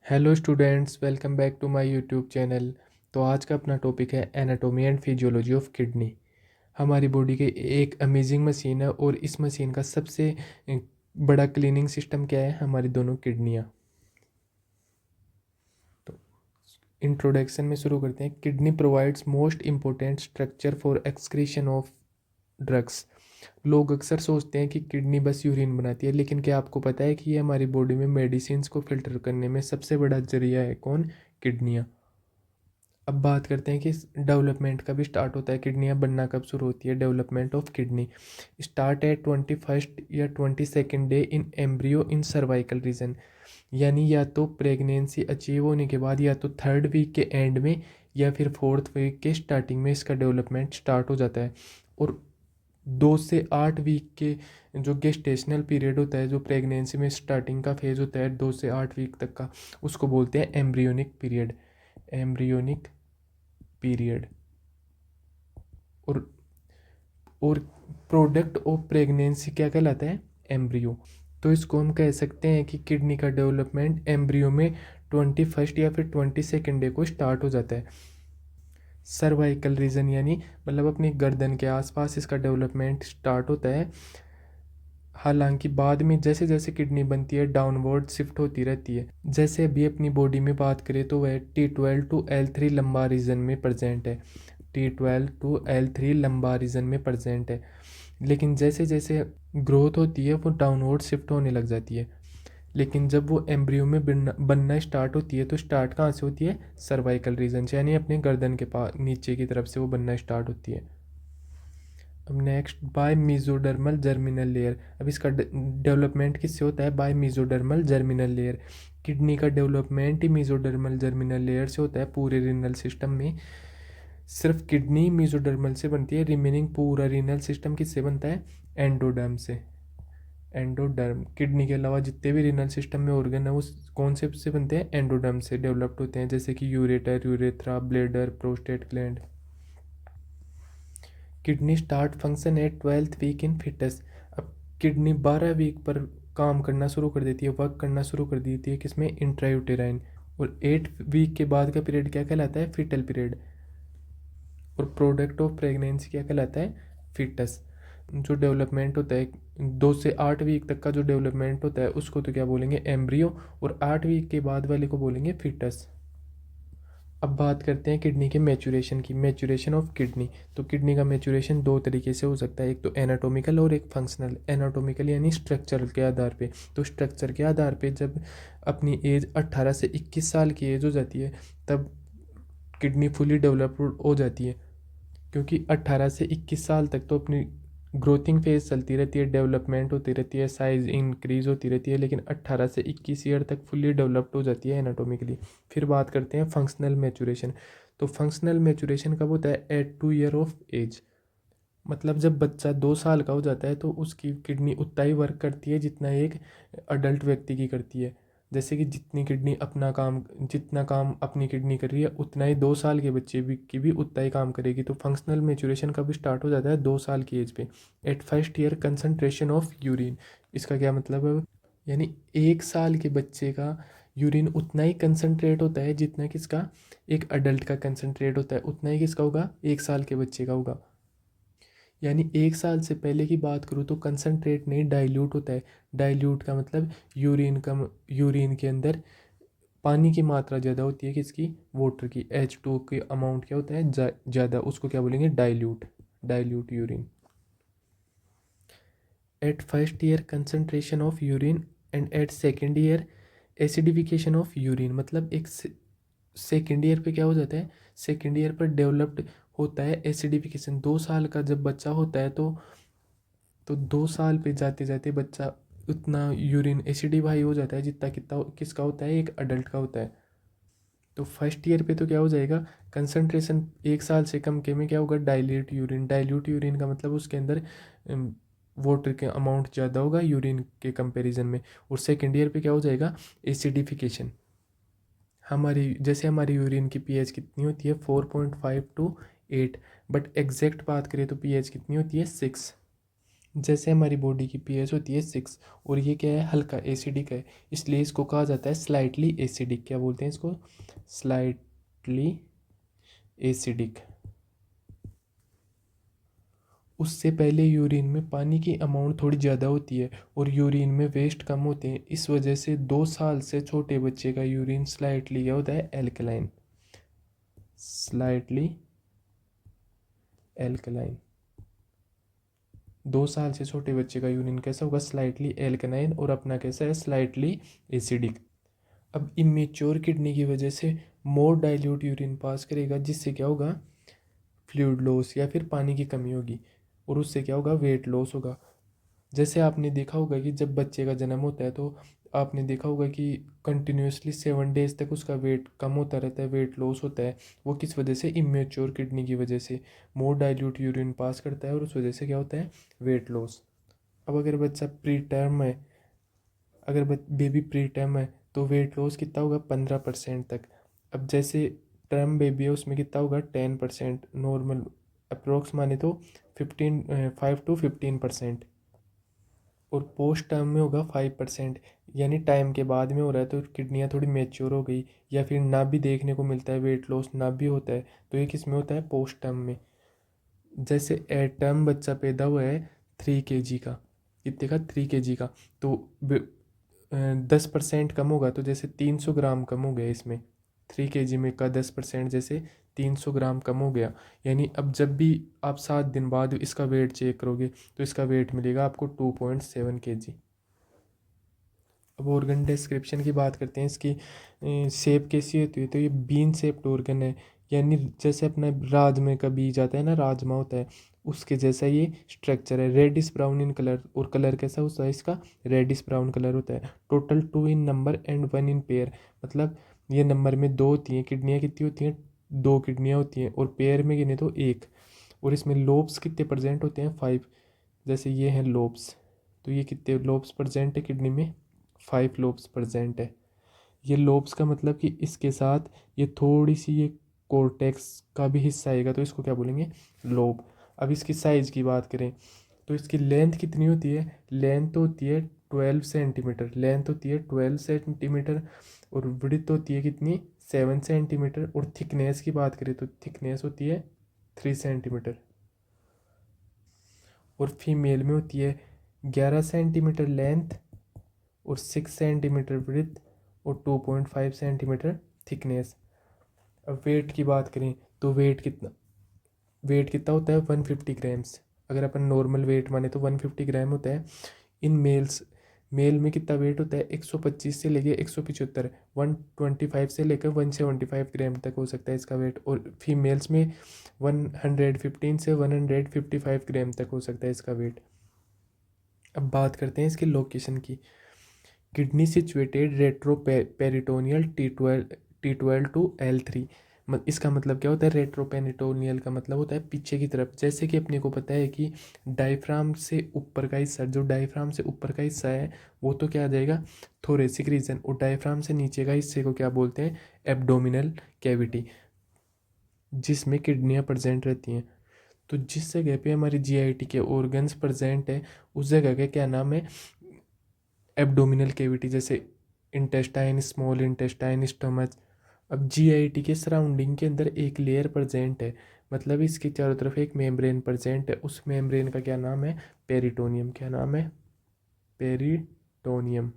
Hello students, welcome back to my YouTube channel. तो आज का अपना टॉपिक है anatomy and physiology of kidney. हमारी बॉडी के एक अमेजिंग मशीन है और इस मशीन का सबसे बड़ा क्लीनिंग सिस्टम क्या है? हमारी दोनों किडनियाँ। तो इंट्रोडक्शन में शुरू करते हैं। Kidney provides most important structure for excretion of drugs. लोग अक्सर सोचते हैं कि किडनी बस यूरिन बनाती है, लेकिन क्या आपको पता है कि ये हमारी बॉडी में मेडिसिन को फिल्टर करने में सबसे बड़ा जरिया है? कौन? किडनियाँ। अब बात करते हैं कि डेवलपमेंट कब स्टार्ट होता है, किडनियाँ बनना कब शुरू होती है। Development of kidney start at 21st या 22nd day in embryo in cervical region. यानी या तो प्रेगनेंसी अचीव होने के बाद, या तो थर्ड वीक के एंड में, या फिर फोर्थ वीक के स्टार्टिंग में इसका डेवलपमेंट स्टार्ट हो जाता है। और 2 से 8 वीक के जो गेस्टेशनल पीरियड होता है, जो प्रेगनेंसी में स्टार्टिंग का फेज होता है 2 से 8 वीक तक का, उसको बोलते हैं एम्ब्रियोनिक पीरियड। Embryonic period. और और प्रोडक्ट ऑफ प्रेगनेंसी क्या कहलाता है? एम्ब्रियो। तो इसको हम कह सकते हैं कि किडनी का डेवलपमेंट एम्ब्रियो में 21st या फिर 22nd डे को स्टार्ट हो जाता है। सर्वाइकल रीजन यानी मतलब अपनी गर्दन के आसपास इसका डेवलपमेंट स्टार्ट होता है। हालांकि बाद में जैसे जैसे किडनी बनती है डाउनवर्ड शिफ्ट होती रहती है। जैसे अभी अपनी बॉडी में बात करें तो वह T12 टू L3 लंबा रीजन में प्रेजेंट है। T12 टू L3 लंबा रीजन में प्रेजेंट है, लेकिन जैसे जैसे ग्रोथ होती है वो डाउनवर्ड शिफ्ट होने लग जाती है। लेकिन जब वो एम्ब्रियो में बनना स्टार्ट होती है तो स्टार्ट कहाँ से होती है? सर्वाइकल रीजन से, यानी अपने गर्दन के पास नीचे की तरफ से वो बनना स्टार्ट होती है। अब next, by mesodermal germinal layer. अब इसका डेवलपमेंट किससे होता है? By mesodermal germinal layer. Kidney का डेवलपमेंट ही मीजोडर्मल जर्मिनल लेयर से होता है। पूरे रीनल सिस्टम में सिर्फ किडनी मीजोडर्मल से बनती है, रिमेनिंग पूरा रीनल सिस्टम किससे बनता है? एंडोडर्म से। एंडोडर्म। किडनी के अलावा जितने भी रीनल सिस्टम में ऑर्गन है उस कौन से बनते हैं? एंडोडर्म से डेवलप्ड होते हैं, जैसे कि ureter, urethra, bladder, prostate gland. Kidney start function at 12th week in foetus. अब किडनी 12 वीक पर काम करना शुरू कर देती है, वर्क करना शुरू कर देती है किसमें? इंट्रायूटेराइन। और 8 वीक के बाद का पीरियड क्या कहलाता है? Foetal period. और प्रोडक्ट ऑफ प्रेगनेंसी क्या कहलाता है? फिटस। जो डेवलपमेंट होता है 2 से 8 वीक तक का जो डेवलपमेंट होता है उसको तो क्या बोलेंगे? एम्ब्रियो। और 8 वीक के बाद वाले को बोलेंगे फिटस। अब बात करते हैं किडनी के मैचुरेशन की। Maturation of kidney. तो किडनी का मैचुरेशन 2 तरीके से हो सकता है, एक तो एनाटॉमिकल और एक फंक्शनल। एनाटॉमिकल यानी स्ट्रक्चर के आधार पे। तो स्ट्रक्चर के आधार पे जब अपनी एज 18 से 21 साल की एज हो जाती है तब किडनी फुली डेवलप्ड हो जाती है, क्योंकि 18 से 21 साल तक तो अपनी ग्रोथिंग फेज चलती रहती है, डेवलपमेंट होती रहती है, साइज इंक्रीज होती रहती है, लेकिन 18 से 21 ईयर तक फुल्ली डेवलप्ड हो जाती है एनाटॉमिकली। फिर बात करते हैं फंक्शनल मैचुरेशन। तो फंक्शनल मैचुरेशन कब होता है? At 2 year of age. मतलब जब बच्चा 2 साल का हो जाता है तो उसकी किडनी उतना ही वर्क करती है जितना एक अडल्ट व्यक्ति की करती है। जैसे कि जितना काम अपनी किडनी कर रही है उतना ही 2 साल के बच्चे भी की भी उतना ही काम करेगी। तो फंक्शनल मैच्योरेशन कब स्टार्ट हो जाता है? 2 साल की एज पे। Eight first year concentration of urine. इसका क्या मतलब है? यानी 1 साल के बच्चे का यूरिन उतना ही कंसंट्रेट होता है जितना किसका? एक अडल्ट का कंसंट्रेट होता है, उतना ही किसका होगा? 1 साल के बच्चे का होगा। यानी 1 साल से पहले की बात करूँ तो कंसनट्रेट नहीं, डाइल्यूट होता है। डाइल्यूट का मतलब यूरिन के अंदर पानी की मात्रा ज़्यादा होती है, किसकी? वाटर की। H2 की अमाउंट क्या होता है? ज़्यादा। उसको क्या बोलेंगे? Dilute. Dilute urine. At first year concentration of urine and at second year acidification of urine. मतलब एक सेकेंड ईयर पे क्या हो जाता है? सेकेंड ईयर पर डेवलप्ड होता है एसिडिफिकेशन। 2 साल का जब बच्चा होता है तो 2 साल पे जाते जाते बच्चा उतना यूरिन एसिडिफाई हो जाता है जितना कितना किसका होता है? एक अडल्ट का होता है। तो फर्स्ट ईयर पे तो क्या हो जाएगा? कंसंट्रेशन 1 साल से कम के में क्या होगा? Dilute urine. डाइल्यूट यूरिन का मतलब उसके अंदर वाटर के अमाउंट ज़्यादा होगा यूरिन के कंपैरिजन में। और सेकेंड ईयर पे क्या हो जाएगा? एसिडिफिकेशन। हमारी यूरिन की पीएच कितनी होती है? 4.5 टू 8। बट एग्जैक्ट बात करें तो पीएच कितनी होती है? 6। जैसे हमारी बॉडी की पीएच होती है 6 और ये क्या है, हल्का एसिडिक है, इसलिए इसको कहा जाता है स्लाइटली एसिडिक। क्या बोलते हैं इसको? Slightly acidic. उससे पहले यूरिन में पानी की अमाउंट थोड़ी ज़्यादा होती है और यूरिन में वेस्ट कम होते हैं, इस वजह से 2 साल से छोटे बच्चे का यूरिन स्लाइटली क्या होता है? एल्कलाइन। Slightly alkaline. 2 साल से छोटे बच्चे का यूरिन कैसा होगा? Slightly alkaline. और अपना कैसा है? Slightly acidic. अब इमेच्योर किडनी की वजह से मोर डाइल्यूट यूरिन पास करेगा, जिससे क्या होगा? फ्लूइड लॉस या फिर पानी की कमी होगी, और उससे क्या होगा? वेट लॉस होगा। जैसे आपने देखा होगा कि जब बच्चे का जन्म होता है तो आपने देखा होगा कि कंटिन्यूसली 7 डेज तक उसका वेट कम होता रहता है, वेट लॉस होता है। वो किस वजह से? इमेच्योर किडनी की वजह से मोर डाइल्यूट यूरिन पास करता है और उस वजह से क्या होता है? Weight loss. अब अगर बच्चा प्री टर्म है, अगर बेबी प्री टर्म है तो वेट लॉस कितना होगा? 15% तक। अब जैसे टर्म बेबी है उसमें कितना होगा? 10%। नॉर्मल अप्रोक्स माने तो 5 to 15%। और पोस्ट टर्म में होगा 5%। यानी टाइम के बाद में हो रहा है तो किडनियाँ थोड़ी मैच्योर हो गई, या फिर ना भी देखने को मिलता है वेट लॉस, ना भी होता है, तो ये किस में होता है? पोस्ट टर्म में। जैसे एट टर्म बच्चा पैदा हुआ है 3 kg का, कितने का? 3 kg का, तो 10% कम होगा, तो जैसे 300 ग्राम कम हो गया इसमें। 3 kg में का 10% जैसे 300 ग्राम कम हो गया। यानी अब जब भी आप 7 दिन बाद इसका वेट चेक करोगे तो इसका वेट मिलेगा आपको 2.7 kg। अब ऑर्गन डिस्क्रिप्शन की बात करते हैं, इसकी शेप कैसी होती है? तो ये बीन शेप्ड ऑर्गन है, यानी जैसे अपना राजमे का बीज आता है ना, राजमा होता है, उसके जैसा ये स्ट्रक्चर है। रेडिश ब्राउन इन कलर, और कलर कैसा होता है इसका? रेडिश ब्राउन कलर होता है। Total 2 in number and 1 in pair, मतलब ये नंबर में 2 होती हैं। किडनियाँ कितनी होती हैं? 2 किडनियाँ होती हैं, और पेयर में गिने तो 1। और इसमें लोब्स कितने प्रेजेंट होते हैं? 5। जैसे ये हैं लोब्स, तो ये कितने लोब्स प्रेजेंट है किडनी में? 5 लोब्स प्रेजेंट है। ये लोब्स का मतलब कि इसके साथ ये थोड़ी सी ये कोर्टेक्स का भी हिस्सा आएगा, तो इसको क्या बोलेंगे? लोब। अब इसकी साइज़ की बात करें तो इसकी लेंथ कितनी होती है? लेंथ होती है 12 सेंटीमीटर। लेंथ होती है 12 सेंटीमीटर, और विड्थ होती है कितनी? 7 सेंटीमीटर। और थिकनेस की बात करें तो थिकनेस होती है 3 सेंटीमीटर। और फीमेल में होती है 11 सेंटीमीटर लेंथ और 6 सेंटीमीटर ब्रेथ और 2.5 सेंटीमीटर थिकनेस। अब वेट की बात करें तो वेट कितना होता है? 150 ग्राम्स। अगर अपन नॉर्मल वेट माने तो 150 ग्राम होता है। इन मेल में कितना वेट होता है? 125 से लेके 175, 125 से लेकर 175 ग्राम तक हो सकता है इसका वेट। और फीमेल्स में 115 से 155 ग्राम तक हो सकता है इसका वेट। अब बात करते हैं इसके लोकेशन की। Kidney situated retro peritoneal T12 to L3। इसका मतलब क्या होता है? रेट्रो पेरिटोनियल का मतलब होता है पीछे की तरफ। जैसे कि अपने को पता है कि डायफ्राम से ऊपर का हिस्सा, जो डायफ्राम से ऊपर का हिस्सा है वो तो क्या आ जाएगा? Thoracic region. और डायफ्राम से नीचे का हिस्से को क्या बोलते हैं? एब्डोमिनल कैविटी, जिसमें किडनियाँ प्रेजेंट रहती हैं। तो जिस जगह पे हमारी जीआईटी के ऑर्गन्स प्रेजेंट है उस जगह का क्या नाम है? Abdominal cavity. जैसे इंटेस्टाइन, स्मॉल इंटेस्टाइन, स्टमच। अब जीआईटी के सराउंडिंग के अंदर एक लेयर प्रेजेंट है, मतलब इसके चारों तरफ एक मेम्ब्रेन प्रेजेंट है। उस मेम्ब्रेन का क्या नाम है? पेरिटोनियम। क्या नाम है? पेरिटोनियम।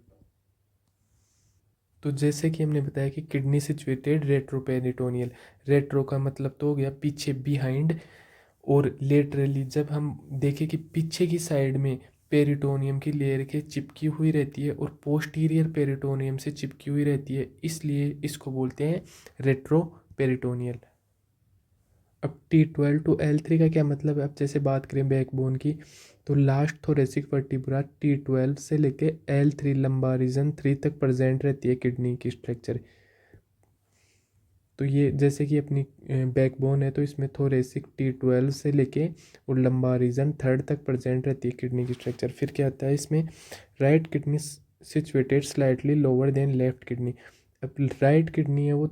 तो जैसे कि हमने बताया कि किडनी सिचुएटेड रेट्रोपेरिटोनियल। रेट्रो का मतलब तो हो गया पीछे, बिहाइंड। और लेटरली जब हम देखें कि पीछे की साइड में पेरिटोनियम की लेयर के चिपकी हुई रहती है और पोस्टीरियर पेरिटोनियम से चिपकी हुई रहती है, इसलिए इसको बोलते हैं रेट्रो पेरिटोनियल। अब T12 to L3 का क्या मतलब है? अब जैसे बात करें बैकबोन की तो लास्ट थोरेसिक वर्टिब्रा T12 से लेके L3 लंबा रीजन 3 तक प्रेजेंट रहती है किडनी की स्ट्रक्चर। तो ये जैसे कि अपनी बैकबोन है तो इसमें थोरेसिक T12 से लेके और लंबा रीजन 3rd तक प्रेजेंट रहती है किडनी की स्ट्रक्चर। फिर क्या आता है इसमें? Right kidney situated slightly lower than left kidney. अब राइट किडनी है वो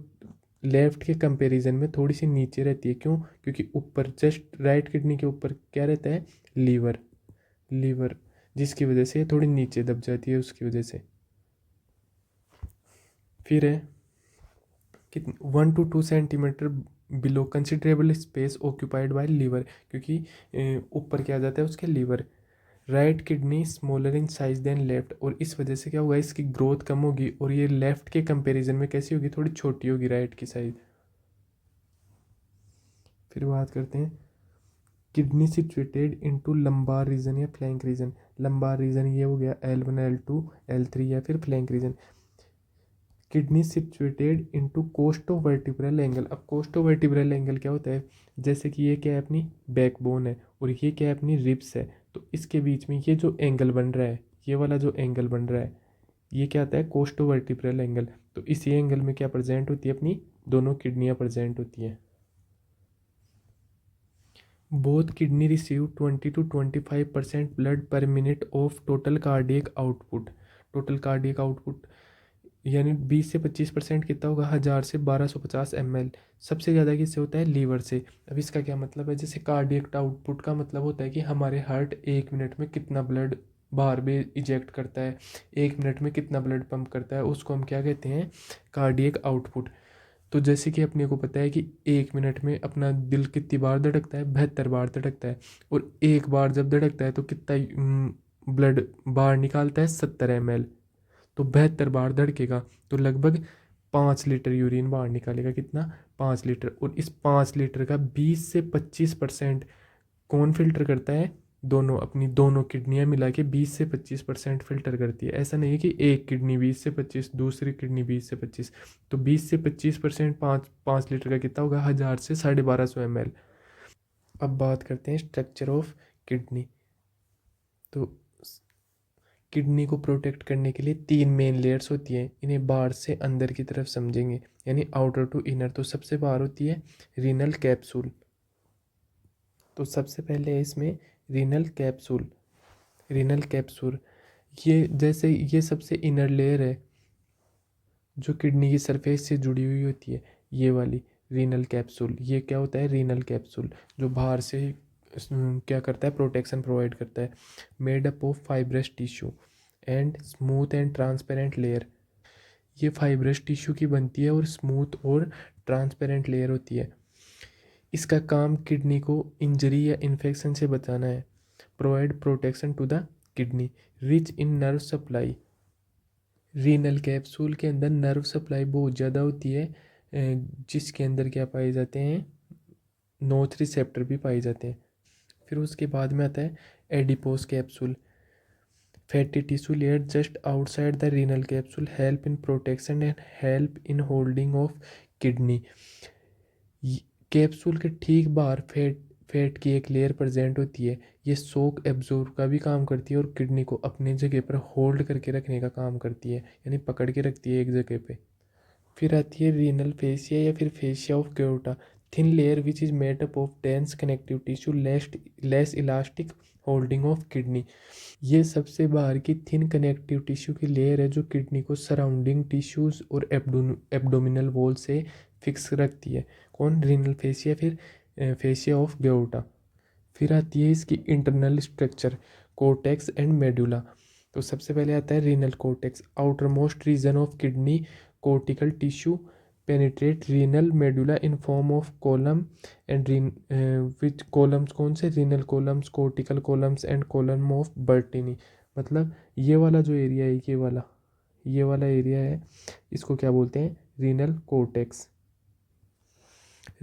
लेफ्ट के कंपैरिजन में थोड़ी सी नीचे रहती है। क्यों? क्योंकि ऊपर जस्ट राइट किडनी के ऊपर क्या रहता है? लीवर। लीवर, जिसकी वजह से ये थोड़ी नीचे दब जाती है उसकी वजह से। फिर है कि 1 to 2 centimetre below considerable space occupied by liver, क्योंकि ऊपर क्या आ जाता है उसके liver. Right kidney smaller in size than left, और इस वजह से क्या होगा, इसकी ग्रोथ कम होगी और ये लेफ्ट के कंपैरिजन में कैसी होगी, थोड़ी छोटी होगी राइट की साइज। फिर बात करते हैं kidney situated into lumbar region या फ्लैंक रीजन। लंबार रीजन ये हो गया L1 L2 L3 या फिर flank region. Kidney situated into costovertebral angle. अब कोस्टो वर्टिब्रल एंगल क्या होता है, जैसे कि ये क्या है अपनी बैकबोन है और ये क्या है अपनी रिब्स है, तो इसके बीच में ये जो एंगल बन रहा है, ये वाला जो एंगल बन रहा है, ये क्या आता है कोस्टो वर्टिब्रल एंगल। तो इसी एंगल में क्या प्रेजेंट होती है, अपनी दोनों किडनियाँ प्रेजेंट होती हैं। Both kidney receive 20 to 25% blood पर minute of total cardiac output. Total cardiac output यानी 20 से 25% कितना होगा, 1000 से 1250 ml। सबसे ज़्यादा किससे होता है, लीवर से। अब इसका क्या मतलब है, जैसे कार्डियक आउटपुट का मतलब होता है कि हमारे हार्ट 1 मिनट में कितना ब्लड बाहर में इजेक्ट करता है, 1 मिनट में कितना ब्लड पंप करता है, उसको हम क्या कहते हैं, कार्डियक आउटपुट। तो जैसे कि अपने को पता है कि 1 मिनट में अपना दिल कितनी बार धड़कता है, 72 बार धड़कता है, और एक बार जब धड़कता है तो कितना ब्लड बाहर निकालता है, 70 ml। तो 72 बार धड़केगा तो लगभग 5 लीटर यूरिन बाहर निकालेगा, कितना, 5 लीटर। और इस 5 लीटर का 20 से 25% कौन फिल्टर करता है, दोनों, अपनी दोनों किडनियाँ मिला के 20 से 25% फिल्टर करती है। ऐसा नहीं है कि एक किडनी 20 से 25, दूसरी किडनी 20 से 25। तो 20 से 25% 5 5 लीटर का कितना होगा, 1000 से 1250 ml। अब बात करते हैं स्ट्रक्चर ऑफ किडनी। तो किडनी को प्रोटेक्ट करने के लिए 3 मेन लेयर्स होती हैं, इन्हें बाहर से अंदर की तरफ समझेंगे, यानी आउटर टू इनर। तो सबसे बाहर होती है रीनल कैप्सूल। तो सबसे पहले है इसमें रीनल कैप्सूल। रीनल कैप्सूल ये जैसे ये सबसे इनर लेयर है जो किडनी की सरफेस से जुड़ी हुई होती है, ये वाली रीनल कैप्सूल। ये क्या होता है, रीनल कैप्सूल, जो बाहर से क्या करता है, प्रोटेक्शन प्रोवाइड करता है। Made up of fibrous tissue and smooth and transparent layer. ये फाइब्रस टिश्यू की बनती है और स्मूथ और ट्रांसपेरेंट लेयर होती है। इसका काम किडनी को इंजरी या इन्फेक्शन से बचाना है। Provide protection to the kidney. Rich in nerve supply. Renal capsule के अंदर नर्व सप्लाई बहुत ज़्यादा होती है, जिसके अंदर क्या पाए जाते हैं, नॉर्थ रिसेप्टर भी पाए जाते हैं। फिर उसके बाद में आता है adipose capsule. Fatty tissue layer just outside the renal capsule help in protection and help in holding of kidney. Capsule के ठीक बाहर फैट की एक लेयर प्रेजेंट होती है, ये शॉक एब्जॉर्ब का भी काम करती है और किडनी को अपनी जगह पर होल्ड करके रखने का काम करती है, यानी पकड़ के रखती है एक जगह पे। फिर आती है रीनल फेसिया या फिर फेसिया ऑफ ग्योटा। Thin layer which is made up of dense connective tissue less elastic holding of kidney. ये सबसे बाहर की थिन कनेक्टिव टिश्यू की लेयर है जो किडनी को सराउंडिंग टिश्यूज और एब्डोमिनल वॉल से फिक्स रखती है। कौन, रीनल फेसिया, फिर फेसिया ऑफ ग्योटा। फिर आती है इसकी internal structure, cortex and medulla. तो सबसे पहले आता है renal cortex, outermost region of kidney cortical tissue penetrate renal medulla in form of column and which columns, कौन से, renal columns, cortical columns and column of Bertini. मतलब ये वाला जो एरिया है, ये वाला एरिया है, इसको क्या बोलते हैं, renal cortex.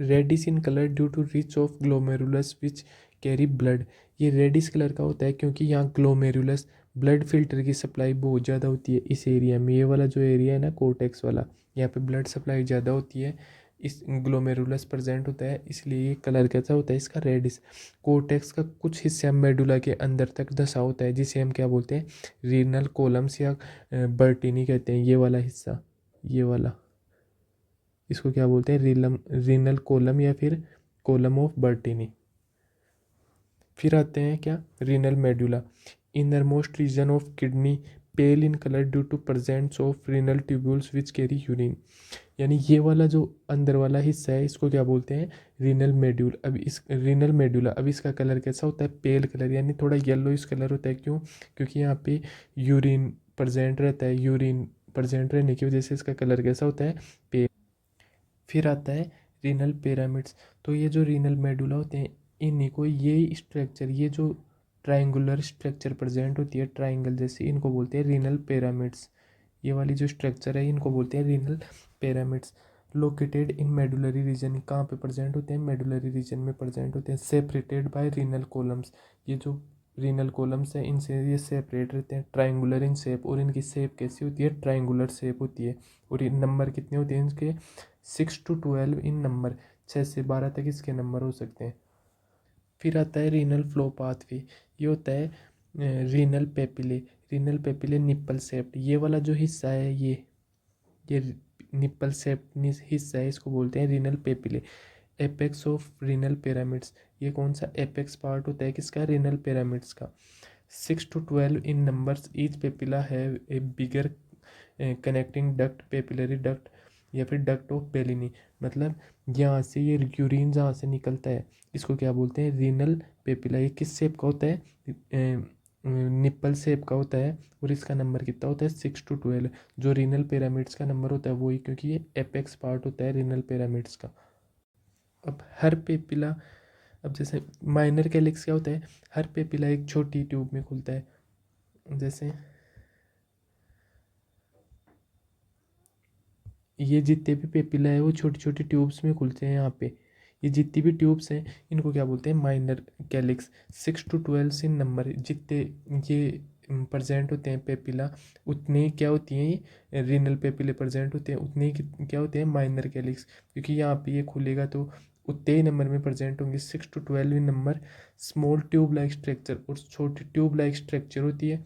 Reddish in colour due to rich of glomerulus which carry blood. ये रेडिश कलर का होता है क्योंकि यहाँ ग्लोमेरुलस ब्लड फिल्टर की सप्लाई बहुत ज़्यादा होती है इस एरिया में। ये वाला जो एरिया है ना कोर्टेक्स वाला, यहाँ पे ब्लड सप्लाई ज़्यादा होती है, इस ग्लोमेरुलस प्रेजेंट होता है, इसलिए ये कलर कैसा होता है इसका, रेडिश। कोर्टेक्स का कुछ हिस्सा मेडुला के अंदर तक धंसा होता है, जिसे हम क्या बोलते हैं, रीनल कॉलम्स या बर्टिनी कहते हैं। ये वाला हिस्सा, ये वाला, इसको क्या बोलते हैं, रीनल कॉलम या फिर कॉलम ऑफ बर्टिनी। फिर आते हैं क्या, renal medulla, innermost region of kidney pale in colour due to presence of renal tubules which carry urine. यानी ये वाला जो अंदर वाला हिस्सा है इसको क्या बोलते हैं, रीनल मेड्यूल। अब इस रीनल मेड्यूला, अब इसका कलर कैसा होता है, पेल कलर, यानी थोड़ा येलो इस कलर होता है। क्यों? क्योंकि यहाँ पे यूरिन प्रेजेंट रहता है, यूरिन प्रेजेंट रहने की वजह से इसका कलर कैसा होता है, पेल। फिर आता है रीनल पिरामिड्स। तो ये जो रीनल मेडुला होते हैं इन्हीं को, ये स्ट्रक्चर, ये जो ट्रायंगुलर स्ट्रक्चर प्रेजेंट होती है ट्रायंगल जैसे, इनको बोलते हैं रीनल पिरामिड्स। ये वाली जो स्ट्रक्चर है इनको बोलते हैं renal pyramids. Located in medullary region, कहाँ पे प्रेजेंट होते हैं, मेडुलरी रीजन में प्रेजेंट होते हैं। सेपरेटेड बाय रीनल कॉलम्स, ये जो रीनल कॉलम्स हैं इनसे ये सेपरेट रहते हैं, ट्रायंगुलर इन शेप, और इनकी शेप कैसी होती है, ट्रायंगुलर शेप होती है। और ये नंबर कितने होते हैं इनके, 6 to 12 इन नंबर, 6 से 12 तक इसके नंबर हो सकते हैं। फिर आता है रीनल फ्लो पाथवे। ये होता है renal papillae. Renal papillae nipple सेप्ट, ये वाला जो हिस्सा है ये निप्पल सेप्ट हिस्सा है, इसको बोलते हैं renal papillae. Apex of renal pyramids, ये कौन सा एपेक्स पार्ट होता है किसका, रीनल पिरामिड्स का। 6 to 12 in numbers, each papilla have a bigger connecting duct, papillary duct या फिर डक्ट ऑफ बेलिनी। मतलब यहाँ से ये यूरिन जहाँ से निकलता है इसको क्या बोलते हैं, रीनल पेपिला। ये किस शेप का होता है, निप्पल शेप का होता है। और इसका नंबर कितना होता है, 6 to 12। जो रीनल पिरामिड्स का नंबर होता है वही, क्योंकि ये एपेक्स पार्ट होता है रीनल पिरामिड्स का। अब हर पेपिला, अब जैसे माइनर कैलिक्स क्या होता है, हर पेपिला एक छोटी ट्यूब में खुलता है। जैसे ये जितने भी पेपिला है वो छोटी छोटी ट्यूब्स में खुलते हैं यहाँ पे। ये जितनी भी ट्यूब्स हैं इनको क्या बोलते हैं, minor calyx. 6 to 12 in number, जितने ये प्रेजेंट होते हैं पेपिला, उतने क्या होती हैं, ये रीनल पेपिले प्रेजेंट होते हैं, उतने ही क्या होते हैं, माइनर कैलिक्स। क्योंकि यहाँ पे ये खुलेगा तो उतने ही नंबर में प्रेजेंट होंगे। 6 to 12 in number. Small tube like structure, और छोटी ट्यूब लाइक स्ट्रक्चर होती है।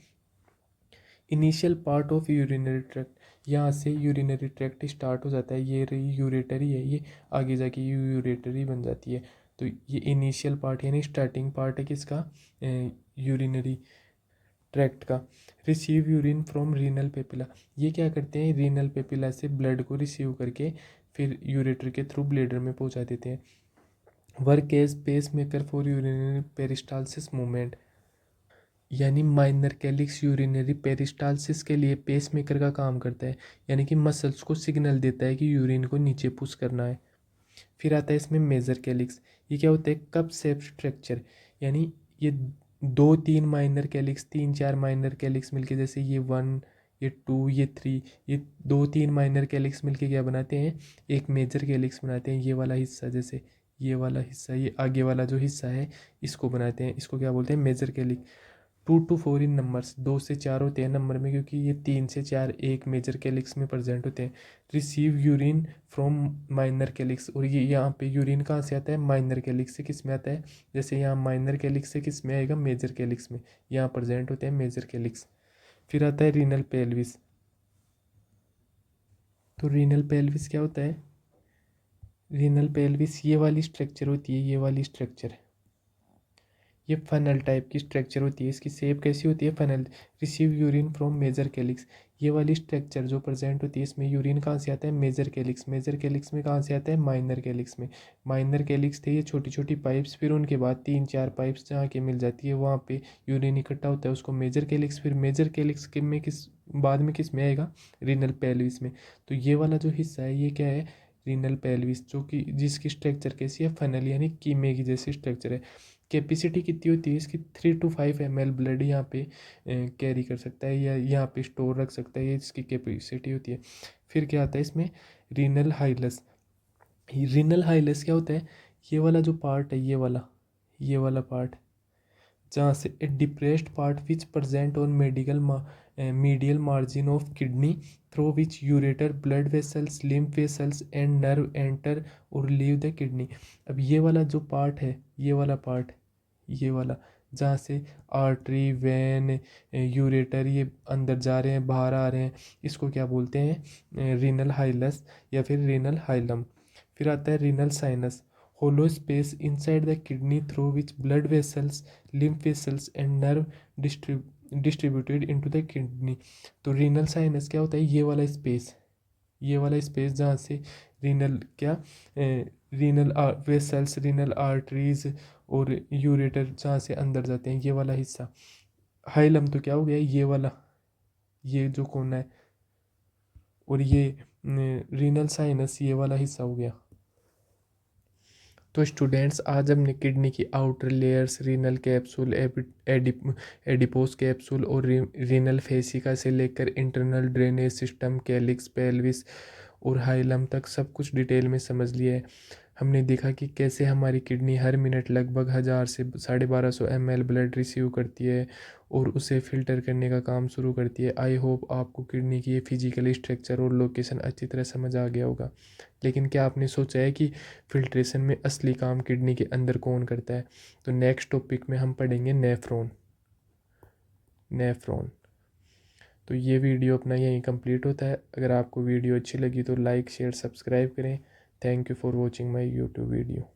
Initial part of urinary tract, यहाँ से यूरिनरी ट्रैक्ट स्टार्ट हो जाता है। ये रही यूरेटरी है, ये आगे जाके यूरेटरी बन जाती है। तो ये इनिशियल पार्ट यानी स्टार्टिंग पार्ट है किसका, यूरिनरी ट्रैक्ट का। Receive urine from renal papilla, ये क्या करते हैं, रीनल पेपिला से ब्लड को रिसीव करके फिर यूरेटर के थ्रू ब्लेडर में पहुंचा देते हैं। Work as pacemaker for urinary peristalsis movement, यानी माइनर कैलिक्स यूरिनरी पेरिस्टालसिस के लिए पेसमेकर का काम करता है। यानी कि मसल्स को सिग्नल देता है कि यूरिन को नीचे पुश करना है। फिर आता है इसमें मेजर कैलिक्स। ये क्या होता है, कप शेप स्ट्रक्चर। यानी ये 2-3 माइनर कैलिक्स, 3-4 माइनर कैलिक्स मिलके, जैसे ये 1, ये 2, ये 3, ये 2-3 माइनर कैलिक्स मिलके क्या बनाते हैं, एक मेजर कैलिक्स बनाते हैं। ये वाला हिस्सा, जैसे ये वाला हिस्सा, ये आगे वाला जो हिस्सा है इसको बनाते हैं, इसको क्या बोलते हैं, major calyx. 2 to 4 in numbers, 2 से 4 होते हैं नंबर में, क्योंकि ये 3 से 4 एक मेजर कैलिक्स में प्रेजेंट होते हैं। Receive urine from minor calyx, और ये यहाँ पे यूरिन कहाँ से आता है, माइनर कैलिक्स से। किस में आता है, जैसे यहाँ माइनर कैलिक्स से किस में आएगा, मेजर कैलिक्स में। यहाँ प्रेजेंट होते हैं मेजर कैलिक्स। फिर आता है रीनल पेल्विस। तो रीनल पेल्विस क्या होता है, रीनल पेल्विस ये वाली स्ट्रक्चर होती है, ये वाली स्ट्रक्चर, ये फनल टाइप की स्ट्रक्चर होती है। इसकी शेप कैसी होती है, funnel. Receive urine from major calyx, ये वाली स्ट्रक्चर जो प्रेजेंट होती है इसमें यूरिन कहाँ से आता है, मेजर कैलिक्स। मेजर कैलिक्स में कहाँ से आता है, माइनर कैलिक्स में। माइनर कैलिक्स थे ये छोटी छोटी पाइप्स, फिर उनके बाद 3-4 पाइप्स जहाँ के मिल जाती है वहाँ पे यूरिन इकट्ठा होता है, उसको मेजर कैलिक्स। फिर मेजर कैलिक्स के में किस बाद में किस में आएगा, रीनल पेल्विस में। तो ये वाला जो हिस्सा है ये क्या है, रीनल पेल्विस, जो कि जिसकी स्ट्रक्चर कैसी है, फनल यानी कीमे की जैसी स्ट्रक्चर है। कैपेसिटी कितनी होती है इसकी, 3 to 5 ml ब्लड यहाँ पे कैरी कर सकता है, या यहाँ पे स्टोर रख सकता है, ये इसकी कैपेसिटी होती है। फिर क्या आता है इसमें, रीनल हाइलस। रीनल हाइलस क्या होता है, ये वाला जो पार्ट है, ये वाला पार्ट, जहाँ से a depressed part which present on medial margin of kidney, through which ureter blood vessels, lymph vessels and nerve enter और लीव द किडनी। अब ये वाला जो पार्ट है, ये वाला पार्ट, ये वाला जहाँ से आर्टरी, वेन, यूरेटर ये अंदर जा रहे हैं बाहर आ रहे हैं, इसको क्या बोलते हैं, रीनल हाइलस या फिर रीनल हाइलम। फिर आता है renal sinus, hollow space inside the kidney through which blood vessels, lymph vessels and nerve distributed into the kidney. तो रीनल साइनस क्या होता है, ये वाला स्पेस जहाँ से रीनल क्या रीनल वेसल्स, रीनल आर्टरीज और यूरेटर जहाँ से अंदर जाते हैं, ये वाला हिस्सा। हाइलम तो क्या हो गया, ये वाला, ये जो कोना है, और ये रीनल साइनस ये वाला हिस्सा हो गया। तो स्टूडेंट्स, आज हमने किडनी की outer layers, renal capsule, adipose capsule और रीनल फेसिका से लेकर internal drainage system, calyx, pelvis और हाइलम तक सब कुछ डिटेल में समझ लिया है। हमने देखा कि कैसे हमारी किडनी हर मिनट लगभग 1000 से 1250 ml ब्लड रिसीव करती है और उसे फिल्टर करने का काम शुरू करती है। आई होप आपको किडनी की ये फिजिकल स्ट्रक्चर और लोकेशन अच्छी तरह समझ आ गया होगा। लेकिन क्या आपने सोचा है कि फिल्ट्रेशन में असली काम किडनी के अंदर कौन करता है? तो नेक्स्ट टॉपिक में हम पढ़ेंगे नेफ्रॉन। तो ये वीडियो अपना यहीं कंप्लीट होता है। अगर आपको वीडियो अच्छी लगी तो लाइक, शेयर, सब्सक्राइब करें। Thank you for watching my YouTube video.